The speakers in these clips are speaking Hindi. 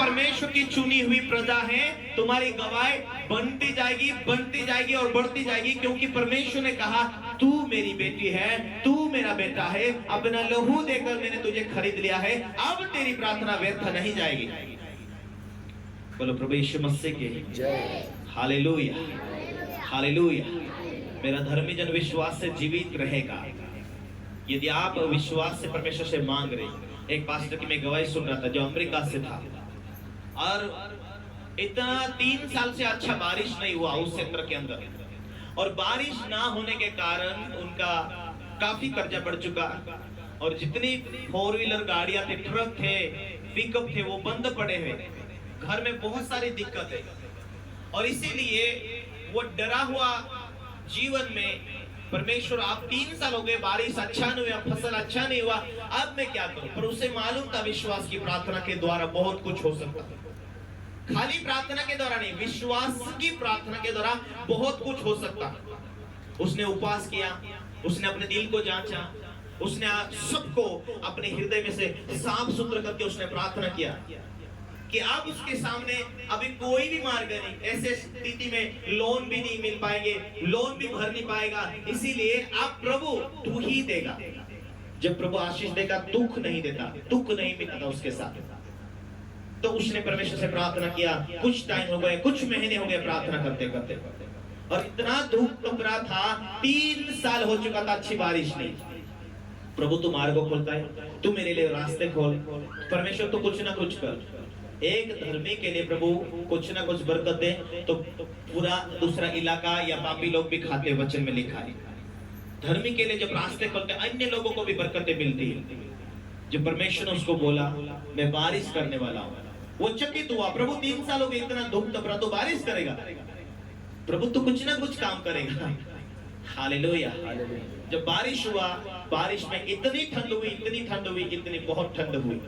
परमेश्वर की चुनी हुई प्रजा है, तुम्हारी गवाही बनती जाएगी और बढ़ती जाएगी, क्योंकि परमेश्वर ने कहा तू मेरी बेटी है, तू मेरा बेटा है, अपना लहू देकर मैंने तुझे खरीद लिया है, अब तेरी प्रार्थना व्यर्थ नहीं जाएगी। बोलो प्रभु यीशु मसीह की जय। Hallelujah hallelujah. मेरा धर्मी जन विश्वास से जीवित रहेगा। यदि आप विश्वास से परमेश्वर से मांग रहे। एक पास्टर की मैं गवाही सुन रहा था जो अमेरिका से था, और इतना 3 साल से अच्छा बारिश नहीं हुआ उस क्षेत्र के अंदर, और बारिश ना होने के कारण उनका काफी कर्जा बढ़ चुका, और जितनी 4 व्हीलर गाड़ियां थे, ट्रक थे, पिकअप थे, वो बंद पड़े हुए, घर में बहुत सारी दिक्कत है, और इसीलिए वो डरा हुआ जीवन में परमेश्वर आप 3 साल हो गए, बारिश अच्छा नहीं हुआ, फसल अच्छा नहीं हुआ, अब मैं क्या करूं। पर उसे मालूम था विश्वास की प्रार्थना के द्वारा बहुत कुछ हो सकता है। खाली प्रार्थना के द्वारा नहीं, विश्वास की प्रार्थना के द्वारा बहुत कुछ हो सकता। उसने उपवास किया, उसने अपने दिल को जांचा, उसने सबको अपने हृदय में से साफ सुथरा करके उसने प्रार्थना किया कि अब उसके सामने अभी कोई भी मार्ग नहीं, ऐसे स्थिति में लोन भी नहीं मिल पाएंगे, लोन भी भर नहीं पाएगा, इसीलिए अब प्रभु तू ही देगा। जब प्रभु आशीष देगा, दुख नहीं देता, दुख नहीं मिलता उसके साथ। तो उसने परमेश्वर से प्रार्थना किया, कुछ टाइम हो गए, कुछ महीने हो गए प्रार्थना करते करते, और इतना धूप कपड़ा था, 3 साल हो चुका था, अच्छी बारिश नहीं। प्रभु तू मार्ग खोलता है, तू मेरे लिए रास्ते खोल, परमेश्वर तो कुछ ना कुछ कर। एक धर्मी के लिए प्रभु कुछ ना कुछ बरकत दे, तो पूरा दूसरा इलाका या पापी लोग भी खाते, वचन में लिखा है। धर्मी के लिए जब रास्ते खोलते, अन्य लोगों को भी बरकतें मिलती है। जब परमेश्वर ने उसको बोला मैं बारिश करने वाला हूँ, वो चकित हुआ। प्रभु 3 साल हो गए, इतना धूप तपरा, तो बारिश करेगा, प्रभु तो कुछ ना कुछ काम करेगा। हालेलुया। जब बारिश हुआ, बारिश में इतनी ठंड हुई, इतनी ठंड हुई, इतनी बहुत ठंड हुई।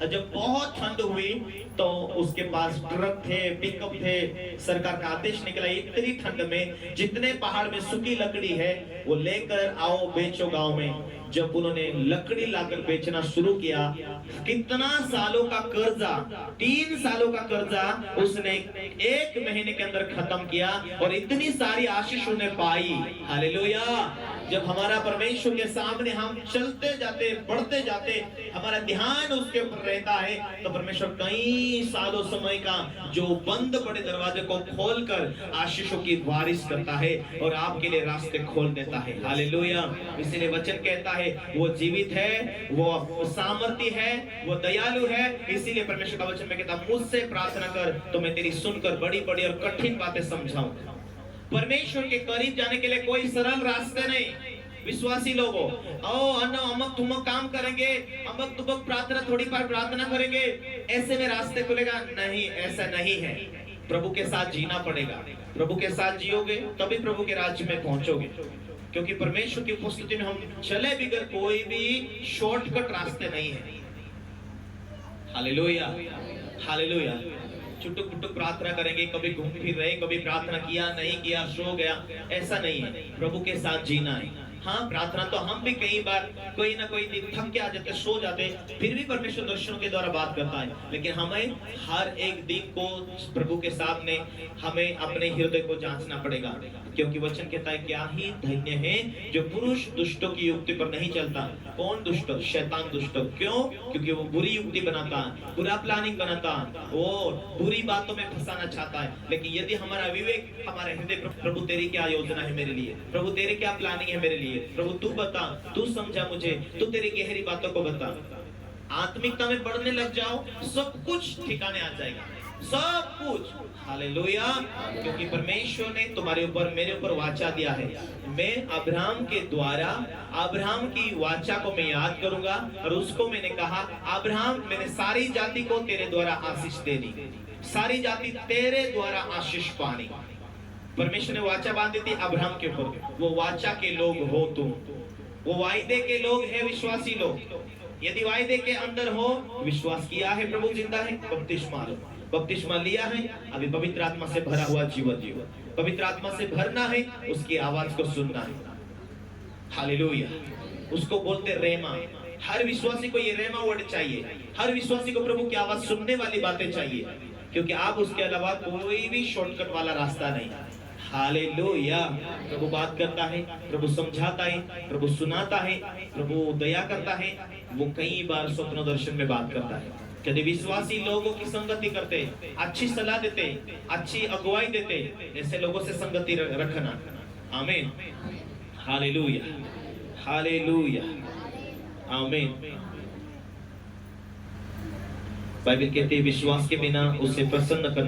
जब बहुत ठंड हुई तो उसके पास ट्रक थे, पिकअप थे, सरकार का आदेश निकला इतनी ठंड में जितने पहाड़ में सूखी लकड़ी है वो लेकर आओ, बेचो गांव में। जब उन्होंने लकड़ी लाकर बेचना शुरू किया, कितना सालों का कर्जा, 3 सालों का कर्जा उसने 1 महीने के अंदर खत्म किया, और इतनी सारी आशीष उन्हें पाई। हालेलुया। जब हमारा परमेश्वर के सामने हम चलते जाते, बढ़ते जाते, हमारा ध्यान उसके ऊपर रहता है, तो परमेश्वर कई सालों समय का जो बंद पड़े दरवाजे को खोलकर आशीषों की बारिश करता है और आपके लिए रास्ते खोल देता है। हालेलुया। इसीलिए वचन कहता है वो जीवित है, वो सामर्थी है, वो दयालु है। इसीलिए परमेश्वर का वचन में कहता मुझसे प्रार्थना कर तो मैं तेरी सुनकर बड़ी बड़ी और कठिन बातें समझाऊंगा। परमेश्वर के करीब जाने के लिए कोई सरल रास्ते नहीं। विश्वासी लोगों, अमक तुमक काम करेंगे, अमक तुमक प्रार्थना, थोड़ी बार प्रार्थना करेंगे, ऐसे में रास्ते खुलेगा नहीं, ऐसा नहीं है। प्रभु के साथ जीना पड़ेगा। प्रभु के साथ जियोगे तभी प्रभु के राज्य में पहुंचोगे, क्योंकि परमेश्वर की उपस्थिति में हम चले बिगर कोई भी शॉर्टकट रास्ते नहीं है। Hallelujah hallelujah. चुटुक पुटुक प्रार्थना करेंगे, कभी घूम फिर रहे, कभी प्रार्थना किया नहीं किया, सो गया, ऐसा नहीं है। प्रभु के साथ जीना है। हाँ, प्रार्थना तो हम भी कई बार कोई ना कोई दिन थक के आ जाते, सो जाते, फिर भी परमेश्वर दर्शनों के द्वारा बात करता है। लेकिन हमें हर एक दिन को प्रभु के सामने हमें अपने हृदय को जांचना पड़ेगा, क्योंकि वचन कहता है क्या ही धन्य है जो पुरुष दुष्टों की युक्ति पर नहीं चलता। कौन दुष्ट? शैतान दुष्ट। क्यों? क्योंकि वो बुरी युक्ति बनाता, बुरा प्लानिंग बनाता, वो बुरी बातों में फंसाना चाहता है। लेकिन यदि हमारा विवेक, हमारे हृदय, प्रभु तेरी क्या योजना है मेरे लिए, प्रभु तेरी क्या प्लानिंग है मेरे लिए, प्रभु तू बता, तू समझा मुझे, तू तेरी गहरी बातों को बता। आत्मिकता में बढ़ने लग जाओ, सब कुछ ठिकाने आ जाएगा, सब कुछ। हालेलुया। क्योंकि परमेश्वर ने तुम्हारे ऊपर, मेरे ऊपर वाचा दिया है। मैं अब्राहम के द्वारा, अब्राहम की वाचा को मैं याद करूंगा, और उसको मैंने कहा अब्राहम, मैंने सारी जाति को तेरे द्वारा आशीष देनी, सारी जाति तेरे द्वारा आशीष पानी। परमेश्वर ने वाचा बांधी थी अब्राहम के ऊपर। वो वाचा के लोग हो तुम, वो वायदे के लोग है विश्वासी लोग। यदि वायदे के अंदर हो, विश्वास किया है प्रभु जिंदा है, बपतिस्मा लो, बपतिस्मा लिया है, अभी पवित्र आत्मा से भरा हुआ जीवन जियो। पवित्र आत्मा से भरना है, उसकी आवाज को सुनना है। हालेलुया। उसको बोलते रेमा, हर विश्वासी को ये रेमा वर्ड चाहिए, हर विश्वासी को प्रभु की आवाज सुनने वाली बातें चाहिए, क्योंकि आप उसके अलावा कोई भी शॉर्टकट वाला रास्ता नहीं। हालेलुया। प्रभु बात करता है, प्रभु समझाता है, प्रभु सुनाता है, प्रभु दया करता है। वो कई बार स्वप्न दर्शन में बात करता है। यदि विश्वासी लोगों की संगति करते, अच्छी सलाह देते, अच्छी अगुवाई देते, ऐसे लोगों से संगति रखना। आमीन। हालेलुया, हालेलुया, आमीन। बाइबल कहती है विश्वास के बिना उसे प्रसन्न करना